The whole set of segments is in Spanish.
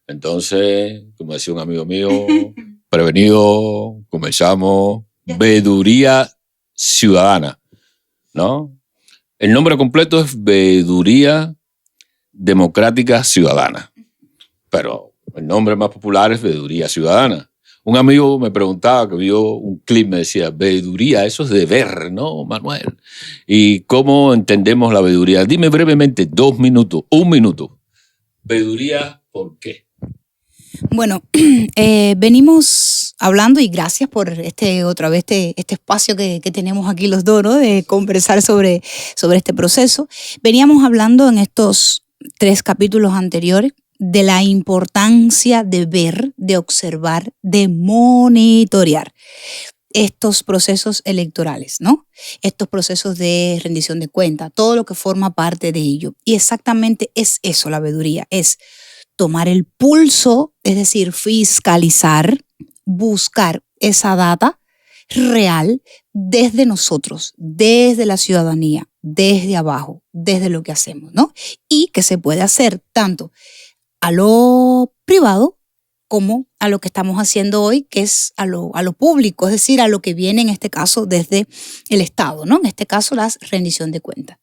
Entonces, como decía un amigo mío, prevenido, comenzamos, Veeduría Ciudadana, ¿no? El nombre completo es Veeduría Democrática Ciudadana, pero el nombre más popular es Veeduría Ciudadana. Un amigo me preguntaba, que vio un clip, me decía, veeduría, eso es de ver, ¿no, Manuel? ¿Y cómo entendemos la veeduría? Dime brevemente, 2 minutos, 1 minuto. Veeduría, ¿por qué? Bueno, venimos hablando, y gracias por otra vez este espacio que tenemos aquí los dos, ¿no? De conversar sobre este proceso. Veníamos hablando en estos 3 capítulos anteriores de la importancia de ver, de observar, de monitorear estos procesos electorales, ¿no? Estos procesos de rendición de cuentas, todo lo que forma parte de ello. Y exactamente es eso la veeduría, es tomar el pulso, es decir, fiscalizar, buscar esa data real desde nosotros, desde la ciudadanía, desde abajo, desde lo que hacemos, ¿no? Y que se puede hacer tanto a lo privado como a lo que estamos haciendo hoy, que es a lo público, es decir, a lo que viene en este caso desde el Estado, ¿no? En este caso, la rendición de cuentas.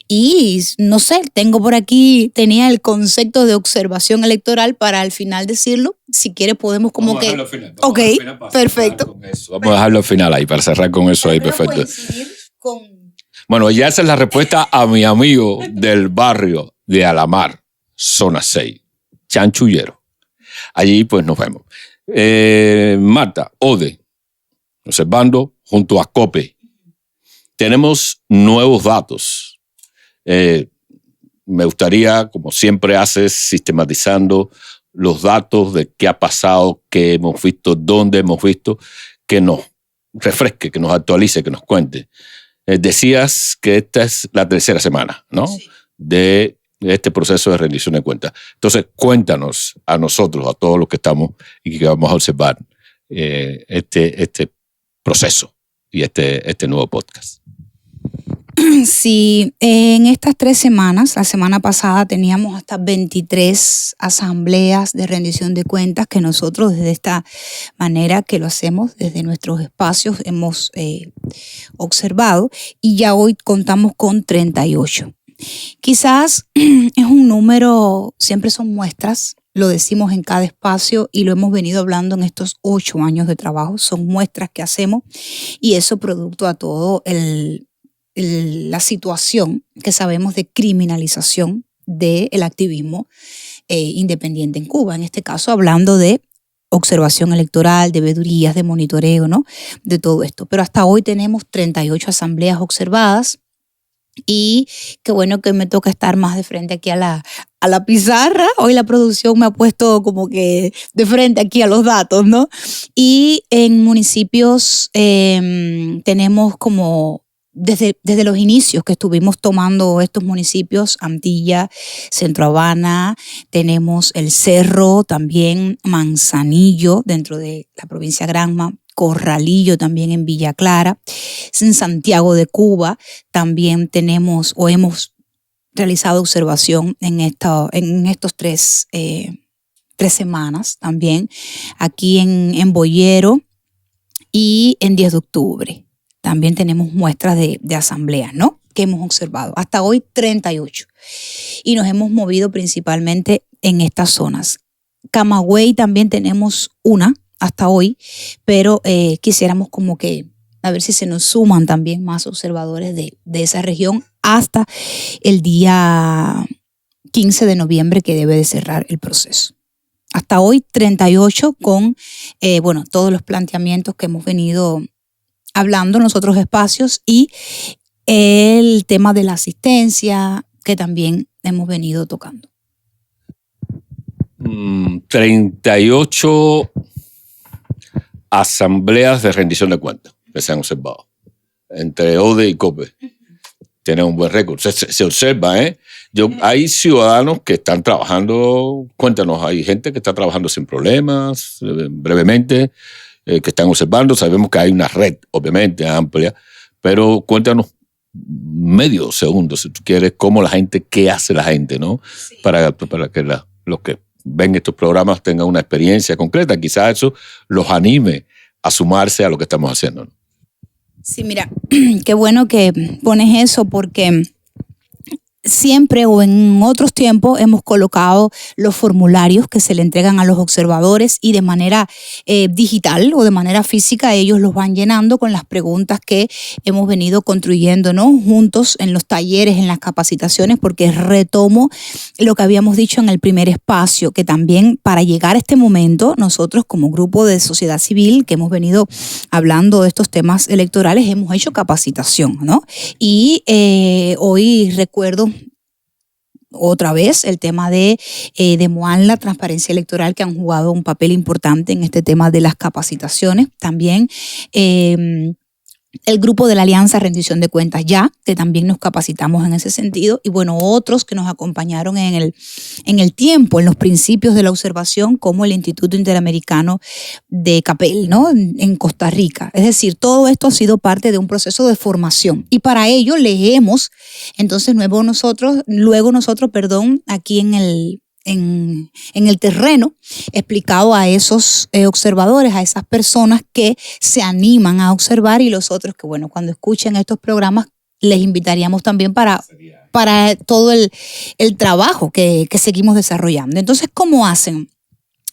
Y no sé, tenía el concepto de observación electoral para al final decirlo. Si quiere podemos como que... Vamos a dejarlo al final. Ok, perfecto. Vamos a dejarlo al final ahí, para cerrar con eso ahí, perfecto. Con... Bueno, ya esa es la respuesta a mi amigo del barrio de Alamar, zona 6, Chanchullero. Allí pues nos vemos. Marta, Ode, observando junto a COPE. Tenemos nuevos datos. Me gustaría, como siempre haces, sistematizando los datos de qué ha pasado, qué hemos visto, dónde hemos visto, que nos refresque, que nos actualice, que nos cuente. Decías que esta es la 3ª semana, ¿no? Sí. De este proceso de rendición de cuentas. Entonces, cuéntanos a nosotros, a todos los que estamos y que vamos a observar este proceso y este nuevo podcast. Sí, en estas 3 semanas, la semana pasada teníamos hasta 23 asambleas de rendición de cuentas que nosotros desde esta manera que lo hacemos, desde nuestros espacios hemos observado, y ya hoy contamos con 38. Quizás es un número, siempre son muestras, lo decimos en cada espacio y lo hemos venido hablando en estos 8 años de trabajo, son muestras que hacemos y eso producto a todo la situación que sabemos de criminalización del activismo independiente en Cuba. En este caso, hablando de observación electoral, de veedurías, de monitoreo, ¿no? De todo esto. Pero hasta hoy tenemos 38 asambleas observadas y qué bueno que me toca estar más de frente aquí a la pizarra. Hoy la producción me ha puesto como que de frente aquí a los datos, ¿no? Y en municipios tenemos como desde los inicios que estuvimos tomando estos municipios, Antilla, Centro Habana, tenemos El Cerro, también Manzanillo dentro de la provincia de Granma, Corralillo también en Villa Clara, en Santiago de Cuba también tenemos o hemos realizado observación en estos 3 semanas también, aquí en Boyero y en 10 de octubre. También tenemos muestras de asambleas, ¿no? Que hemos observado. Hasta hoy 38. Y nos hemos movido principalmente en estas zonas. Camagüey también tenemos una hasta hoy, pero quisiéramos como que a ver si se nos suman también más observadores de esa región hasta el día 15 de noviembre que debe de cerrar el proceso. Hasta hoy 38 con todos los planteamientos que hemos venido hablando en los otros espacios y el tema de la asistencia que también hemos venido tocando. 38 asambleas de rendición de cuentas que se han observado entre ODE y COPE. Tienen un buen récord. Se observa, ¿eh? Hay ciudadanos que están trabajando, cuéntanos, hay gente que está trabajando sin problemas, brevemente, que están observando. Sabemos que hay una red, obviamente, amplia, pero cuéntanos medio segundo, si tú quieres, qué hace la gente, ¿no? Sí. Para que los que ven estos programas tengan una experiencia concreta. Quizás eso los anime a sumarse a lo que estamos haciendo, ¿no? Sí, mira, qué bueno que pones eso porque siempre o en otros tiempos hemos colocado los formularios que se le entregan a los observadores y de manera digital o de manera física ellos los van llenando con las preguntas que hemos venido construyendo, ¿no? Juntos en los talleres, en las capacitaciones, porque retomo lo que habíamos dicho en el primer espacio, que también para llegar a este momento nosotros como grupo de sociedad civil que hemos venido hablando de estos temas electorales hemos hecho capacitación, ¿no? Y hoy recuerdo otra vez el tema de MOAN, la transparencia electoral, que han jugado un papel importante en este tema de las capacitaciones. También el grupo de la Alianza Rendición de Cuentas Ya, que también nos capacitamos en ese sentido, y bueno, otros que nos acompañaron en el tiempo, en los principios de la observación, como el Instituto Interamericano de CAPEL, ¿no? En Costa Rica. Es decir, todo esto ha sido parte de un proceso de formación, y para ello leemos, entonces luego nosotros, aquí en el terreno, explicado a esos observadores, a esas personas que se animan a observar, y los otros que, bueno, cuando escuchen estos programas, les invitaríamos también para todo el trabajo que seguimos desarrollando. Entonces, ¿cómo hacen?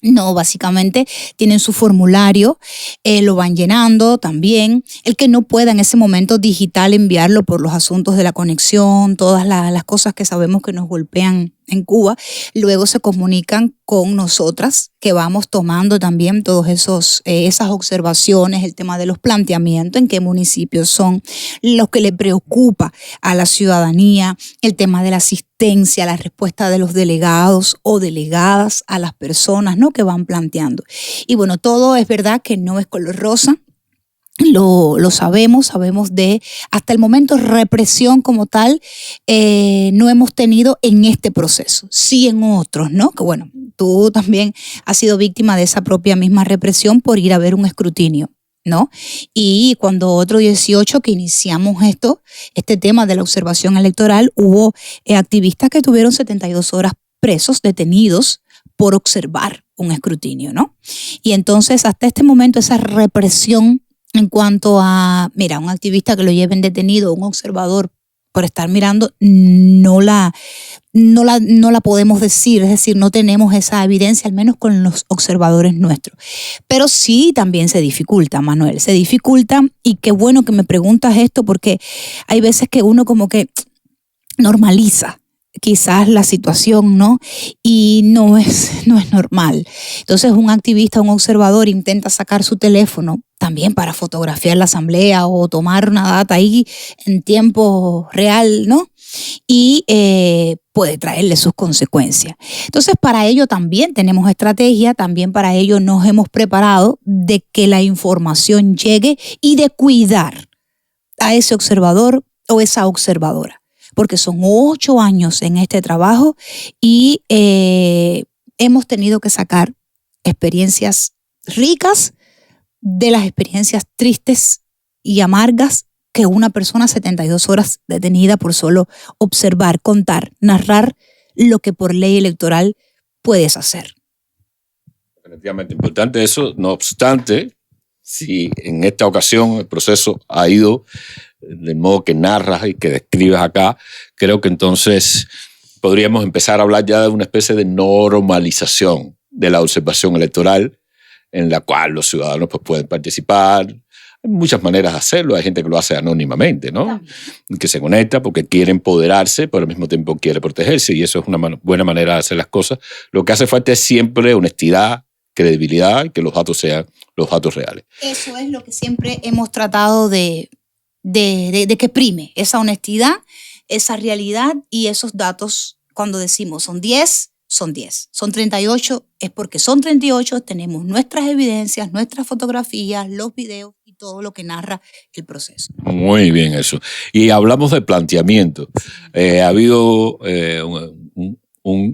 No, básicamente tienen su formulario, lo van llenando también. El que no pueda en ese momento digital enviarlo por los asuntos de la conexión, todas las cosas que sabemos que nos golpean en Cuba, luego se comunican con nosotras, que vamos tomando también todos esas observaciones, el tema de los planteamientos, en qué municipios son, lo que le preocupa a la ciudadanía, el tema de la asistencia, la respuesta de los delegados o delegadas a las personas, ¿no?, que van planteando. Y bueno, todo es verdad que no es color rosa. Lo sabemos de hasta el momento represión como tal no hemos tenido en este proceso, sí en otros, ¿no? Que bueno, tú también has sido víctima de esa propia misma represión por ir a ver un escrutinio, ¿no? Y cuando otro 18 que iniciamos este tema de la observación electoral, hubo activistas que tuvieron 72 horas presos, detenidos por observar un escrutinio, ¿no? Y entonces hasta este momento esa represión en cuanto a, mira, un activista que lo lleven detenido, un observador por estar mirando, no la podemos decir, es decir, no tenemos esa evidencia, al menos con los observadores nuestros. Pero sí también se dificulta, Manuel, se dificulta, y qué bueno que me preguntas esto, porque hay veces que uno como que normaliza quizás la situación, ¿no? Y no es normal. Entonces un activista, un observador intenta sacar su teléfono también para fotografiar la asamblea o tomar una data ahí en tiempo real, ¿no? Y puede traerle sus consecuencias. Entonces, para ello también tenemos estrategia, también para ello nos hemos preparado de que la información llegue y de cuidar a ese observador o esa observadora, porque son 8 años en este trabajo y hemos tenido que sacar experiencias ricas de las experiencias tristes y amargas que una persona 72 horas detenida por solo observar, contar, narrar lo que por ley electoral puedes hacer. Definitivamente importante eso. No obstante, si en esta ocasión el proceso ha ido del modo que narras y que describes acá, creo que entonces podríamos empezar a hablar ya de una especie de normalización de la observación electoral, en la cual los ciudadanos pues, pueden participar. Hay muchas maneras de hacerlo. Hay gente que lo hace anónimamente, ¿no? Que se conecta porque quiere empoderarse, pero al mismo tiempo quiere protegerse, y eso es una buena manera de hacer las cosas. Lo que hace falta es siempre honestidad, credibilidad, y que los datos sean los datos reales. Eso es lo que siempre hemos tratado de que prime, esa honestidad, esa realidad y esos datos. Cuando decimos son 10, son 10. Son 38, es porque son 38, tenemos nuestras evidencias, nuestras fotografías, los videos y todo lo que narra el proceso. Muy bien eso. Y hablamos de planteamiento. Ha habido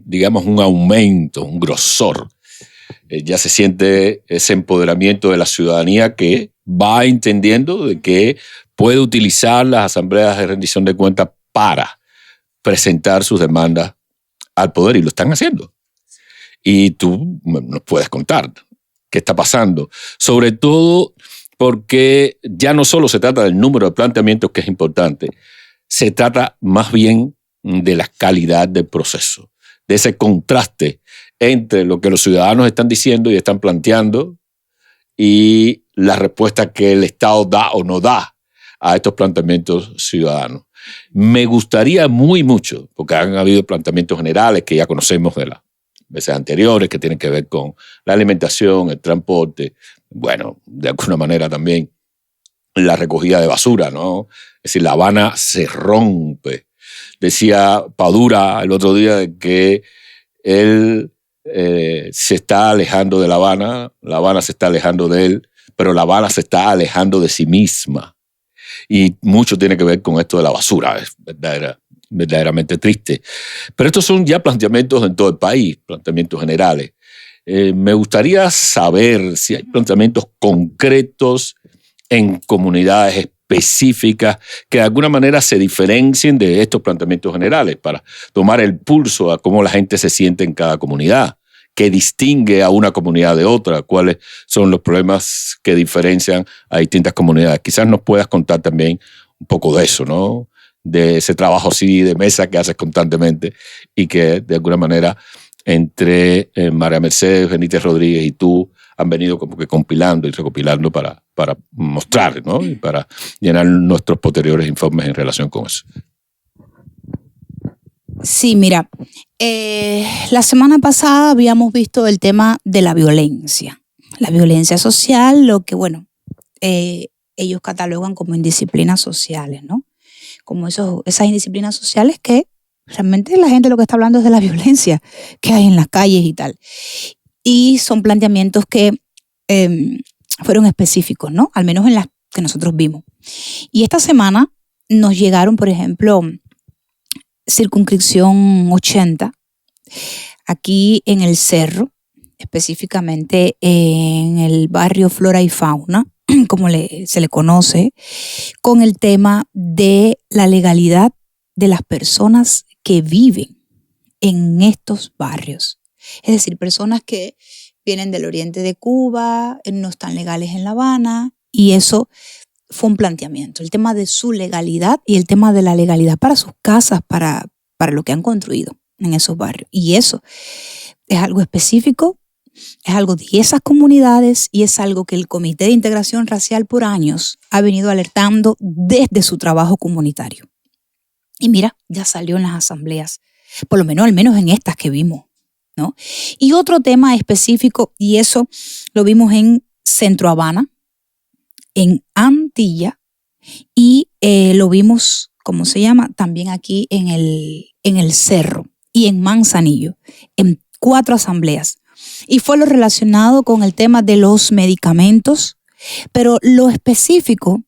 digamos, un aumento, un grosor. Ya se siente ese empoderamiento de la ciudadanía que va entendiendo de que puede utilizar las asambleas de rendición de cuentas para presentar sus demandas al poder, y lo están haciendo. Y tú nos puedes contar qué está pasando. Sobre todo porque ya no solo se trata del número de planteamientos, que es importante, se trata más bien de la calidad del proceso, de ese contraste entre lo que los ciudadanos están diciendo y están planteando y la respuesta que el Estado da o no da a estos planteamientos ciudadanos. Me gustaría mucho, porque han habido planteamientos generales que ya conocemos de las veces anteriores, que tienen que ver con la alimentación, el transporte, bueno, de alguna manera también la recogida de basura, ¿no? Es decir, La Habana se rompe. Decía Padura el otro día de que él se está alejando de La Habana se está alejando de él, pero La Habana se está alejando de sí misma. Y mucho tiene que ver con esto de la basura, es verdaderamente triste. Pero estos son ya planteamientos en todo el país, planteamientos generales. Me gustaría saber si hay planteamientos concretos en comunidades específicas que de alguna manera se diferencien de estos planteamientos generales para tomar el pulso a cómo la gente se siente en cada comunidad, qué distingue a una comunidad de otra, cuáles son los problemas que diferencian a distintas comunidades. Quizás nos puedas contar también un poco de eso, ¿no? De ese trabajo así de mesa que haces constantemente y que de alguna manera entre María Mercedes Benítez Rodríguez y tú han venido como que compilando y recopilando para mostrar, ¿no? Y para llenar nuestros posteriores informes en relación con eso. Sí, mira, la semana pasada habíamos visto el tema de la violencia social, lo que, bueno, ellos catalogan como indisciplinas sociales, ¿no? Como esas indisciplinas sociales que realmente la gente lo que está hablando es de la violencia que hay en las calles y tal. Y son planteamientos que fueron específicos, ¿no? Al menos en las que nosotros vimos. Y esta semana nos llegaron, por ejemplo, circunscripción 80, aquí en el Cerro, específicamente en el barrio Flora y Fauna, como se le conoce, con el tema de la legalidad de las personas que viven en estos barrios. Es decir, personas que vienen del oriente de Cuba, no están legales en La Habana, y eso fue un planteamiento, el tema de su legalidad y el tema de la legalidad para sus casas, para lo que han construido en esos barrios. Y eso es algo específico, es algo de esas comunidades y es algo que el Comité de Integración Racial por años ha venido alertando desde su trabajo comunitario. Y mira, ya salió en las asambleas, por lo menos al menos en estas que vimos, ¿no? Y otro tema específico, y eso lo vimos en Centro Habana, en Antilla, y lo vimos, ¿cómo se llama? También aquí en el Cerro y en Manzanillo, en 4 asambleas. Y fue lo relacionado con el tema de los medicamentos, pero lo específico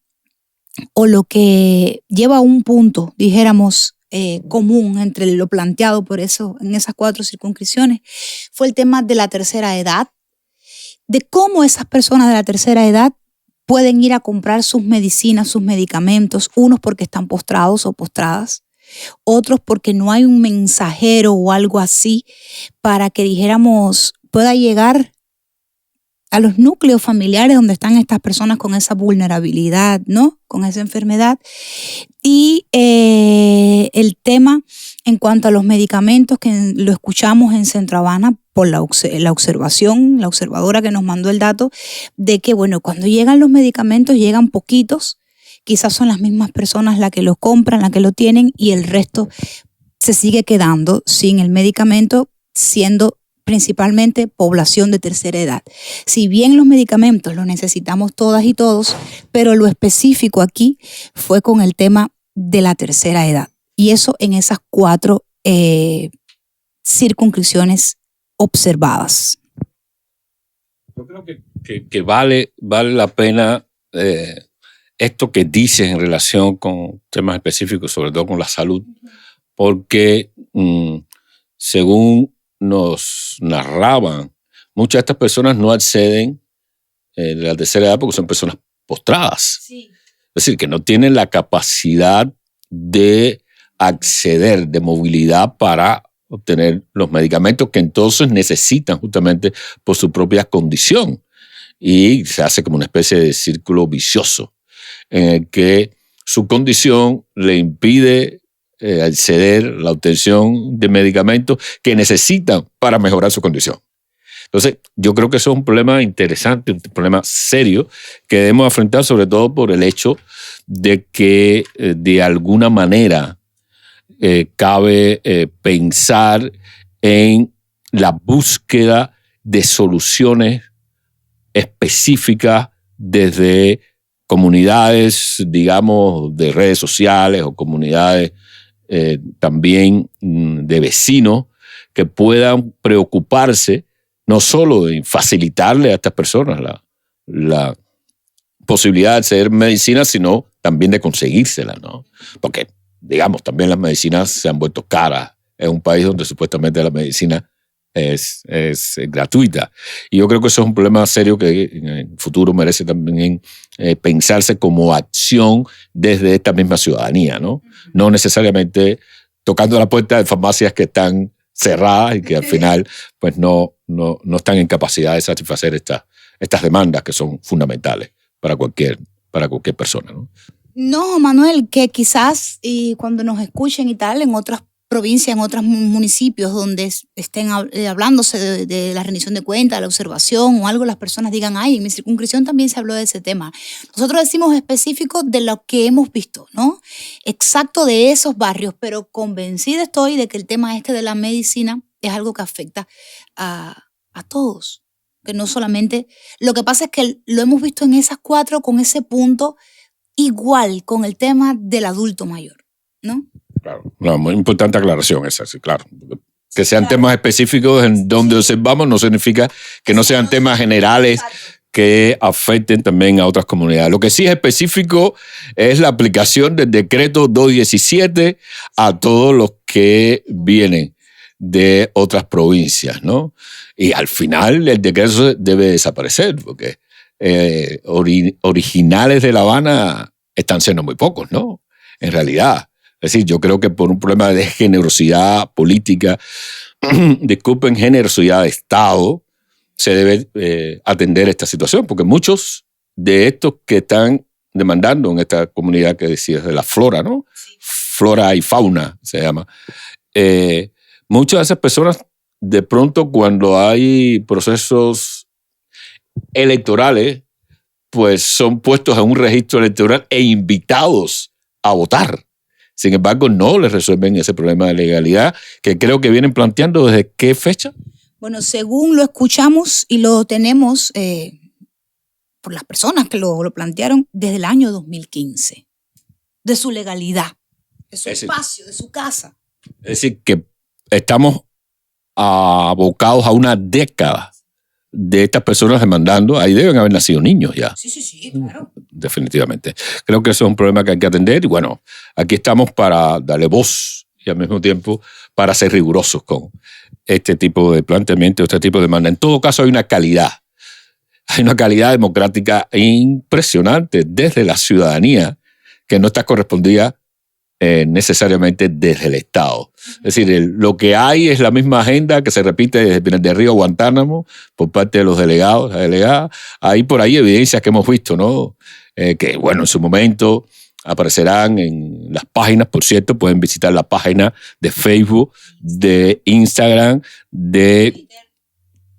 o lo que lleva a un punto, dijéramos, común entre lo planteado por eso en esas 4 circunscripciones fue el tema de la tercera edad, de cómo esas personas de la tercera edad pueden ir a comprar sus medicinas, sus medicamentos, unos porque están postrados o postradas, otros porque no hay un mensajero o algo así para que dijéramos pueda llegar a los núcleos familiares donde están estas personas con esa vulnerabilidad, ¿no? Con esa enfermedad. Y el tema en cuanto a los medicamentos, que lo escuchamos en Centro Habana por la observación, la observadora que nos mandó el dato, de que, bueno, cuando llegan los medicamentos, llegan poquitos, quizás son las mismas personas las que los compran, las que lo tienen, y el resto se sigue quedando sin el medicamento, siendo principalmente población de tercera edad. Si bien los medicamentos los necesitamos todas y todos, pero lo específico aquí fue con el tema de la tercera edad. Y eso en esas 4 circunscripciones observadas. Yo creo que vale la pena esto que dices en relación con temas específicos, sobre todo con la salud, porque según nos narraban, muchas de estas personas no acceden de la tercera edad porque son personas postradas. Sí. Es decir, que no tienen la capacidad de acceder, de movilidad para obtener los medicamentos que entonces necesitan justamente por su propia condición. Y se hace como una especie de círculo vicioso en el que su condición le impide acceder a la obtención de medicamentos que necesitan para mejorar su condición. Entonces, yo creo que eso es un problema interesante, un problema serio que debemos afrontar, sobre todo por el hecho de que de alguna manera cabe pensar en la búsqueda de soluciones específicas desde comunidades, digamos, de redes sociales o comunidades también de vecinos que puedan preocuparse no solo en facilitarle a estas personas la posibilidad de acceder a medicina, sino también de conseguírsela, ¿no? Porque, digamos, también las medicinas se han vuelto caras. Es un país donde supuestamente la medicina es gratuita. Y yo creo que eso es un problema serio que en el futuro merece también pensarse como acción desde esta misma ciudadanía, ¿no? No necesariamente tocando la puerta de farmacias que están cerradas y que al final pues no están en capacidad de satisfacer estas demandas que son fundamentales para cualquier persona, ¿no? No, Manuel, que quizás y cuando nos escuchen y tal, en otras provincias, en otros municipios donde estén hablándose de la rendición de cuentas, de la observación o algo, las personas digan, ay, en mi circunscripción también se habló de ese tema. Nosotros decimos específico de lo que hemos visto, ¿no? Exacto de esos barrios, pero convencida estoy de que el tema de la medicina es algo que afecta a todos, que no solamente... Lo que pasa es que lo hemos visto en esas 4 con ese punto igual con el tema del adulto mayor, ¿no? Claro, una muy importante aclaración esa, sí, claro. Que sean temas específicos en donde observamos no significa que no sean temas generales que afecten también a otras comunidades. Lo que sí es específico es la aplicación del decreto 217 a todos los que vienen de otras provincias, ¿no? Y al final el decreto debe desaparecer porque originales de La Habana están siendo muy pocos, ¿no? En realidad. Es decir, yo creo que por un problema de generosidad política, disculpen, generosidad de Estado, se debe atender esta situación, porque muchos de estos que están demandando en esta comunidad que decías de la flora, ¿no? Sí. Flora y fauna se llama. Muchas de esas personas, de pronto, cuando hay procesos electorales, pues son puestos en un registro electoral e invitados a votar. Sin embargo, no les resuelven ese problema de legalidad que creo que vienen planteando desde qué fecha. Bueno, según lo escuchamos y lo tenemos por las personas que lo plantearon desde el año 2015, de su legalidad, de su espacio, de su casa. Es decir, que estamos abocados a una década de estas personas demandando. Ahí deben haber nacido niños ya. Sí, claro. Definitivamente. Creo que eso es un problema que hay que atender y bueno, aquí estamos para darle voz y al mismo tiempo para ser rigurosos con este tipo de planteamiento, este tipo de demanda. En todo caso hay una calidad democrática impresionante desde la ciudadanía que no está correspondida necesariamente desde el Estado. Es decir, lo que hay es la misma agenda que se repite desde Río Guantánamo por parte de los delegados, las delegadas. Hay por ahí evidencias que hemos visto, ¿no? Que, bueno, en su momento aparecerán en las páginas, por cierto, pueden visitar la página de Facebook, de Instagram, de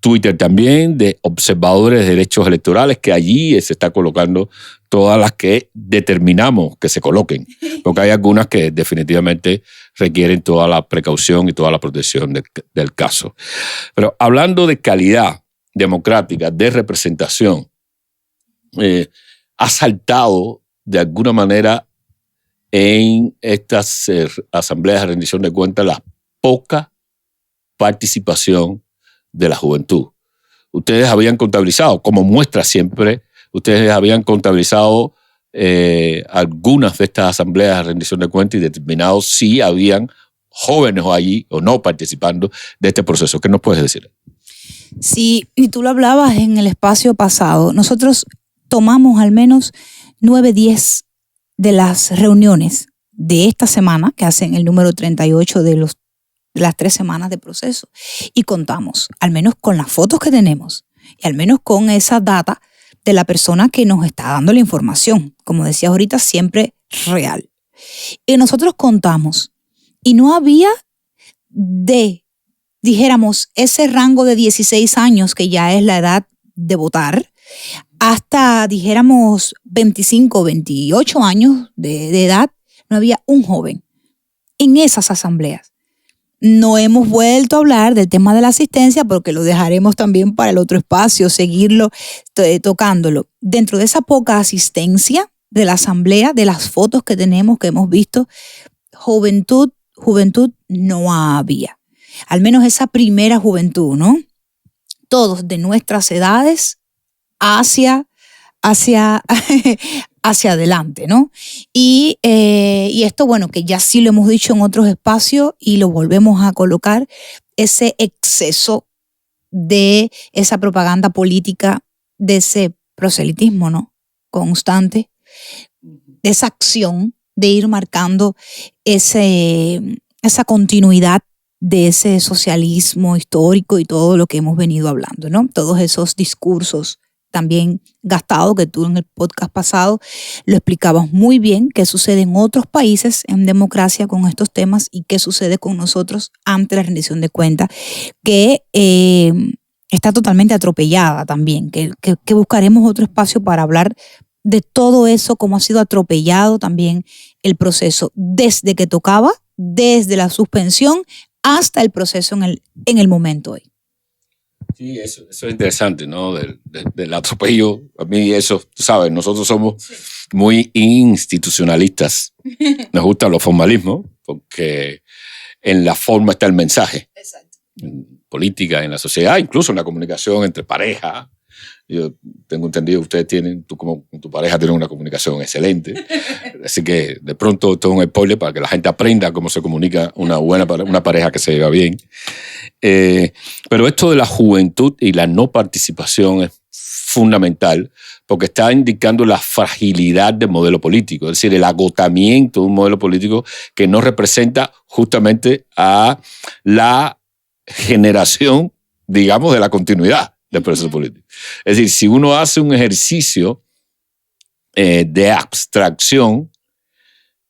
Twitter también, de observadores de derechos electorales, que allí se está colocando todas las que determinamos que se coloquen, porque hay algunas que definitivamente requieren toda la precaución y toda la protección del caso. Pero hablando de calidad democrática, de representación, ha saltado de alguna manera en estas asambleas de rendición de cuentas la poca participación de la juventud. Ustedes habían contabilizado, como muestra siempre, ustedes habían contabilizado algunas de estas asambleas de rendición de cuentas y determinado si habían jóvenes allí o no participando de este proceso. ¿Qué nos puedes decir? Sí, y tú lo hablabas en el espacio pasado. Nosotros tomamos al menos 9, 10 de las reuniones de esta semana, que hacen el número 38 de los de las 3 semanas de proceso. Y contamos, al menos con las fotos que tenemos y al menos con esa data de la persona que nos está dando la información. Como decías ahorita, siempre real. Y nosotros contamos y no había dijéramos, ese rango de 16 años que ya es la edad de votar, hasta, dijéramos, 25, 28 años de edad, no había un joven en esas asambleas. No hemos vuelto a hablar del tema de la asistencia porque lo dejaremos también para el otro espacio, seguirlo tocándolo. Dentro de esa poca asistencia de la asamblea, de las fotos que tenemos, que hemos visto, juventud no había. Al menos esa primera juventud, ¿no? Todos de nuestras edades hacia adelante, ¿no? Y esto, bueno, que ya sí lo hemos dicho en otros espacios y lo volvemos a colocar, ese exceso de esa propaganda política, de ese proselitismo, ¿no? Constante, de esa acción de ir marcando esa continuidad de ese socialismo histórico y todo lo que hemos venido hablando, ¿no? Todos esos discursos también gastados que tú en el podcast pasado lo explicabas muy bien, qué sucede en otros países en democracia con estos temas y qué sucede con nosotros ante la rendición de cuentas, que está totalmente atropellada también, que buscaremos otro espacio para hablar de todo eso, cómo ha sido atropellado también el proceso desde que tocaba, desde la suspensión hasta el proceso en el momento hoy. Sí, eso es interesante, ¿no? Del atropello. A mí eso, tú sabes, nosotros somos muy institucionalistas. Nos gustan los formalismos porque en la forma está el mensaje. Exacto. En política, en la sociedad, incluso en la comunicación entre parejas. Yo tengo entendido que ustedes tú como tu pareja tienen una comunicación excelente. Así que de pronto esto es un spoiler para que la gente aprenda cómo se comunica una pareja que se lleva bien. Pero esto de la juventud y la no participación es fundamental porque está indicando la fragilidad del modelo político, es decir, el agotamiento de un modelo político que no representa justamente a la generación, digamos, de la continuidad del proceso político. Es decir, si uno hace un ejercicio de abstracción,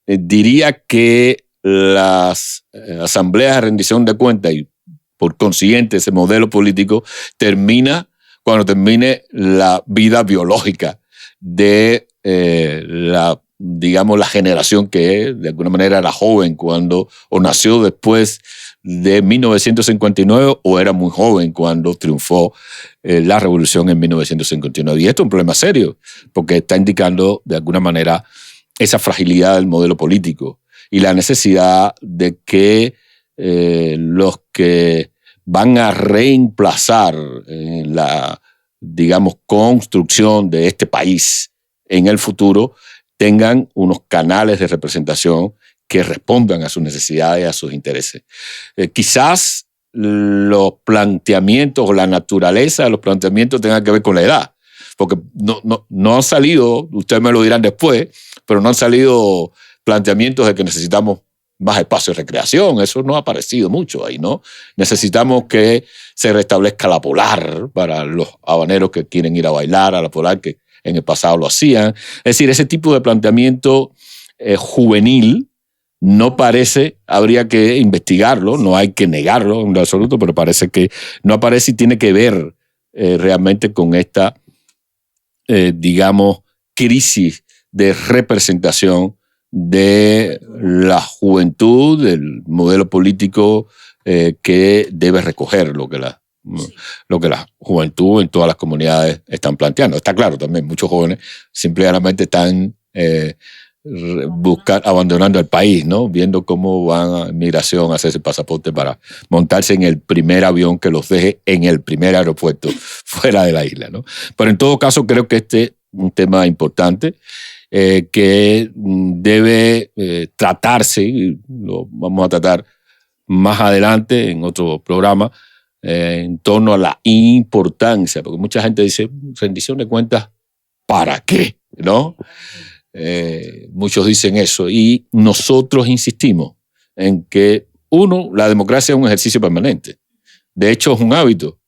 diría que las asambleas de rendición de cuentas y por consiguiente ese modelo político termina cuando termine la vida biológica de la generación que de alguna manera era joven cuando o nació después de 1959 o era muy joven cuando triunfó la revolución en 1959. Y esto es un problema serio porque está indicando de alguna manera esa fragilidad del modelo político y la necesidad de que los que van a reemplazar la, digamos, construcción de este país en el futuro tengan unos canales de representación que respondan a sus necesidades y a sus intereses. Quizás los planteamientos o la naturaleza de los planteamientos tengan que ver con la edad, porque no han salido, ustedes me lo dirán después, pero no han salido planteamientos de que necesitamos más espacio de recreación. Eso no ha aparecido mucho ahí, ¿no? Necesitamos que se restablezca la polar para los habaneros que quieren ir a bailar a la polar, que en el pasado lo hacían. Es decir, ese tipo de planteamiento juvenil no parece, habría que investigarlo, no hay que negarlo en lo absoluto, pero parece que no aparece y tiene que ver realmente con esta, digamos, crisis de representación de la juventud, del modelo político que debe recoger lo que la juventud en todas las comunidades están planteando. Está claro también, muchos jóvenes simplemente están abandonando el país, ¿no? Viendo cómo van a migración a hacer ese pasaporte para montarse en el primer avión que los deje en el primer aeropuerto fuera de la isla, ¿no? Pero en todo caso creo que este es un tema importante que debe tratarse, y lo vamos a tratar más adelante en otro programa, en torno a la importancia, porque mucha gente dice, rendición de cuentas, ¿para qué? ¿No? Muchos dicen eso y nosotros insistimos en que Uno, la democracia es un ejercicio permanente. De hecho, es un hábito.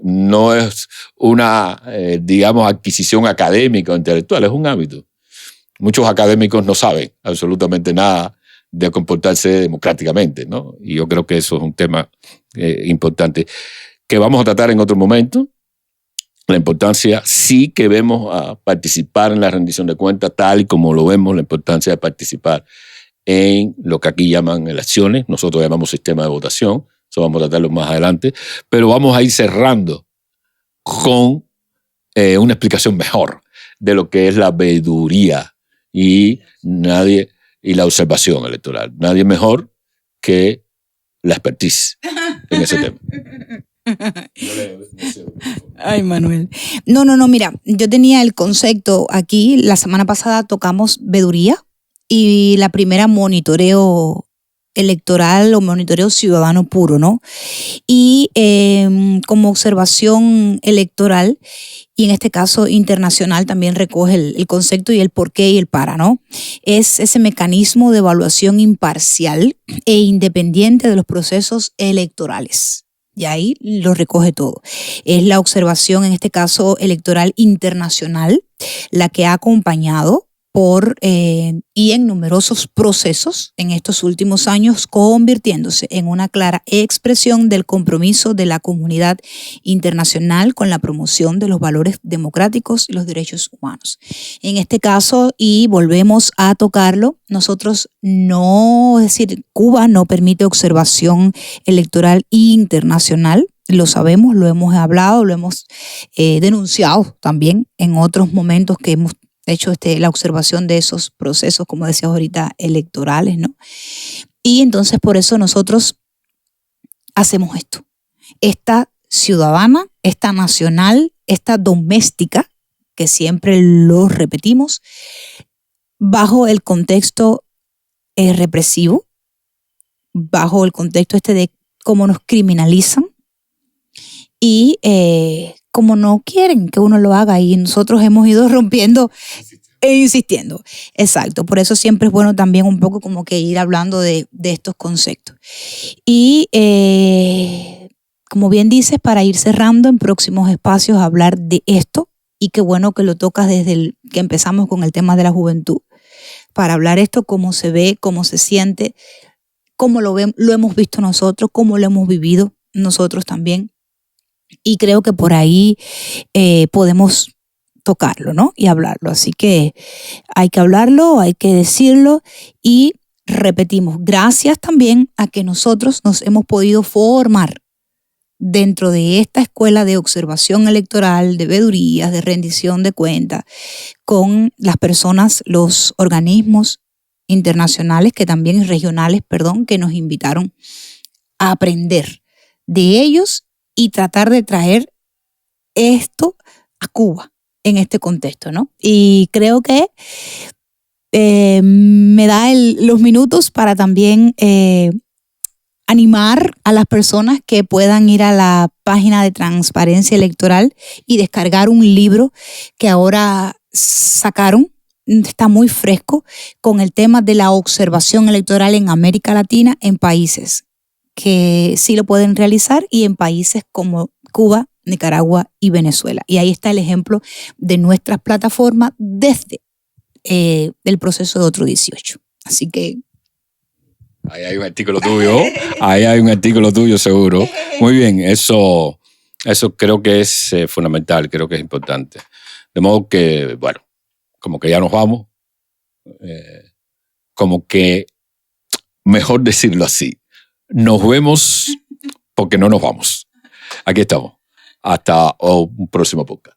No es una, digamos, adquisición académica o intelectual, es un hábito. Muchos académicos no saben absolutamente nada de comportarse democráticamente, ¿no? Y yo creo que eso es un tema importante que vamos a tratar en otro momento. La importancia, sí que vemos a participar en la rendición de cuentas, tal y como lo vemos, la importancia de participar en lo que aquí llaman elecciones. Nosotros llamamos sistema de votación. Eso vamos a tratarlo más adelante. Pero vamos a ir cerrando con una explicación mejor de lo que es la veeduría y la observación electoral. Nadie mejor que la expertise en ese tema. Ay, Manuel. No, mira, yo tenía el concepto aquí, la semana pasada tocamos veeduría y la primera monitoreo electoral o monitoreo ciudadano puro, ¿no? Y como observación electoral, y en este caso internacional también recoge el concepto y el por qué y el para, ¿no? Es ese mecanismo de evaluación imparcial e independiente de los procesos electorales. Y ahí lo recoge todo. Es la observación, en este caso electoral internacional, la que ha acompañado y en numerosos procesos en estos últimos años, convirtiéndose en una clara expresión del compromiso de la comunidad internacional con la promoción de los valores democráticos y los derechos humanos. En este caso, y volvemos a tocarlo, nosotros no, es decir, Cuba no permite observación electoral internacional. Lo sabemos, lo hemos hablado, lo hemos denunciado también en otros momentos que hemos hecho la observación de esos procesos, como decías ahorita, electorales, ¿no? Y entonces por eso nosotros hacemos esto. Esta ciudadana, esta nacional, esta doméstica, que siempre lo repetimos, bajo el contexto represivo, bajo el contexto de cómo nos criminalizan y como no quieren que uno lo haga, y nosotros hemos ido rompiendo e insistiendo. Exacto, por eso siempre es bueno también un poco como que ir hablando de estos conceptos. Y como bien dices, para ir cerrando en próximos espacios hablar de esto, y qué bueno que lo tocas desde que empezamos con el tema de la juventud, para hablar esto, cómo se ve, cómo se siente, cómo lo hemos visto nosotros, cómo lo hemos vivido nosotros también. Y creo que por ahí podemos tocarlo, ¿no? Y hablarlo. Así que hay que hablarlo, hay que decirlo y repetimos, gracias también a que nosotros nos hemos podido formar dentro de esta escuela de observación electoral, de veedurías, de rendición de cuentas, con las personas, los organismos internacionales regionales, que nos invitaron a aprender de ellos y tratar de traer esto a Cuba en este contexto, ¿no? Y creo que me da los minutos para también animar a las personas que puedan ir a la página de Transparencia Electoral y descargar un libro que ahora sacaron, está muy fresco, con el tema de la observación electoral en América Latina en países que sí lo pueden realizar y en países como Cuba, Nicaragua y Venezuela. Y ahí está el ejemplo de nuestras plataformas desde el proceso de Otro 18. Así que... Ahí hay un artículo tuyo, ahí hay un artículo tuyo seguro. Muy bien, eso creo que es fundamental, creo que es importante. De modo que, bueno, como que ya nos vamos, como que, mejor decirlo así, nos vemos porque no nos vamos. Aquí estamos. Hasta un próximo podcast.